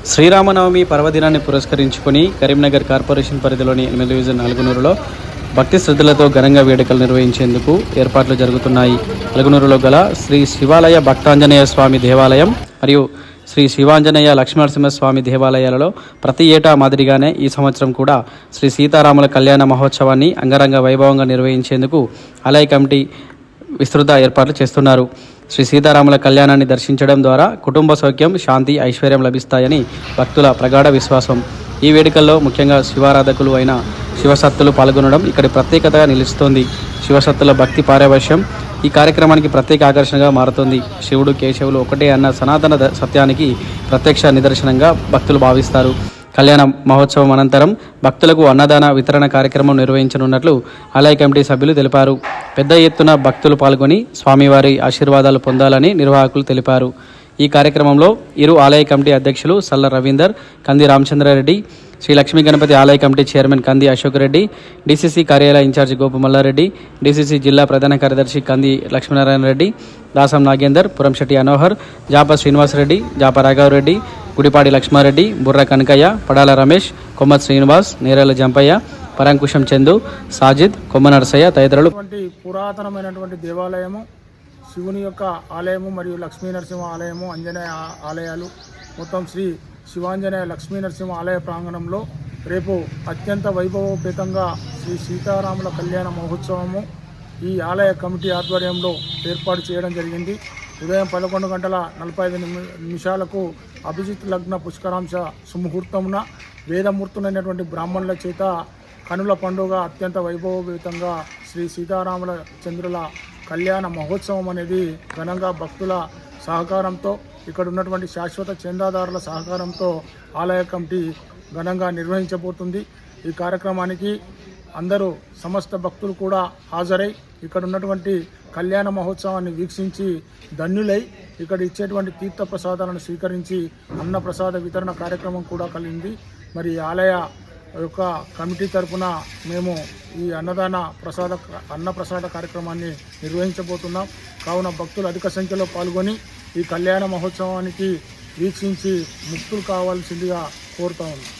శ్రీరామనవమి పర్వదినాన్ని పురస్కరించుకొని కరీంనగర్ కార్పొరేషన్ పరిధిలోని 8వ డివిజన్ అలుగునూరులో భక్తి శ్రద్ధలతో ఘనంగా వేడుకలు నిర్వహించేందుకు ఏర్పాట్లు జరుగుతున్నాయి. అలుగునూరులో గల శ్రీ శివాలయ భక్తాంజనేయ స్వామి దేవాలయం మరియు శ్రీ శివాంజనేయ లక్ష్మీనరసింహస్వామి దేవాలయాలలో ప్రతి ఏటా మాదిరిగానే ఈ సంవత్సరం కూడా శ్రీ సీతారాముల కళ్యాణ మహోత్సవాన్ని అంగరంగ వైభవంగా నిర్వహించేందుకు ఆలయ కమిటీ విస్తృత ఏర్పాట్లు చేస్తున్నారు. శ్రీ సీతారాముల కళ్యాణాన్ని దర్శించడం ద్వారా కుటుంబ సౌఖ్యం, శాంతి, ఐశ్వర్యం లభిస్తాయని భక్తుల ప్రగాఢ విశ్వాసం. ఈ వేడుకల్లో ముఖ్యంగా శివారాధకులు అయిన శివసత్తులు పాల్గొనడం ఇక్కడి ప్రత్యేకతగా నిలుస్తోంది. శివసత్తుల భక్తి పారవశ్యం ఈ కార్యక్రమానికి ప్రత్యేక ఆకర్షణగా మారుతుంది. శివుడు, కేశవులు ఒకటే అన్న సనాతన సత్యానికి ప్రత్యక్ష నిదర్శనంగా భక్తులు భావిస్తారు. కళ్యాణ మహోత్సవం అనంతరం భక్తులకు అన్నదాన వితరణ కార్యక్రమం నిర్వహించనున్నట్లు ఆలయ కమిటీ సభ్యులు తెలిపారు. పెద్ద ఎత్తున భక్తులు పాల్గొని స్వామివారి ఆశీర్వాదాలు పొందాలని నిర్వాహకులు తెలిపారు. ఈ కార్యక్రమంలో ఇరు ఆలయ కమిటీ అధ్యక్షులు సల్ల రవీందర్, కంది రామచంద్రారెడ్డి, శ్రీ లక్ష్మీ గణపతి ఆలయ కమిటీ చైర్మన్ కంది అశోక్ రెడ్డి, డీసీసీ కార్యాలయ ఇన్ఛార్జి గోపు మల్లారెడ్డి, డీసీసీ జిల్లా ప్రధాన కార్యదర్శి కంది లక్ష్మీనారాయణ రెడ్డి, దాసం నాగేందర్, పురంశెట్టి అనోహర్, జాప శ్రీనివాసరెడ్డి, జాప రాఘవరెడ్డి, గుడిపాడి లక్ష్మారెడ్డి, బుర్ర కనకయ్య, పడాల రమేష్, కొమ్మత్ శ్రీనివాస్, నేరేల జంపయ్య, పరంకుశం చందు, సాజిద్, కొమ్మ నరసయ్య తదితరులు. పురాతనమైనటువంటి దేవాలయము, శివుని యొక్క ఆలయము మరియు లక్ష్మీ నరసింహ ఆలయము, ఆంజనేయ ఆలయాలు, మొత్తం శ్రీ శివాంజనేయ లక్ష్మీ నరసింహ ఆలయ ప్రాంగణంలో రేపు అత్యంత వైభవోపేతంగా శ్రీ సీతారాముల కళ్యాణ మహోత్సవము ఈ ఆలయ కమిటీ ఆధ్వర్యంలో ఏర్పాటు చేయడం జరిగింది. ఉదయం 11:45 అభిజిత్ లగ్న పుష్కరాంశ సుముహూర్తమున వేదమూర్తులైనటువంటి బ్రాహ్మణుల చేత కనుల పండుగ అత్యంత వైభవోపేతంగా శ్రీ సీతారాముల చంద్రుల కళ్యాణ మహోత్సవం అనేది ఘనంగా భక్తుల సహకారంతో, ఇక్కడ ఉన్నటువంటి శాశ్వత చందాదారుల సహకారంతో ఆలయ కమిటీ ఘనంగా నిర్వహించబోతుంది. ఈ కార్యక్రమానికి అందరూ సమస్త భక్తులు కూడా హాజరై ఇక్కడ ఉన్నటువంటి కళ్యాణ మహోత్సవాన్ని వీక్షించి ధన్యులై ఇక్కడ ఇచ్చేటువంటి తీర్థ ప్రసాదాలను స్వీకరించి అన్న ప్రసాద వితరణ కార్యక్రమం కూడా కలిగింది. మరి ఆలయ యొక్క కమిటీ తరఫున మేము ఈ అన్న ప్రసాద కార్యక్రమాన్ని నిర్వహించబోతున్నాం. కావున భక్తులు అధిక సంఖ్యలో పాల్గొని ఈ కళ్యాణ మహోత్సవానికి వీక్షించి ముక్తులు కావాల్సిందిగా కోరుతా ఉన్నాం.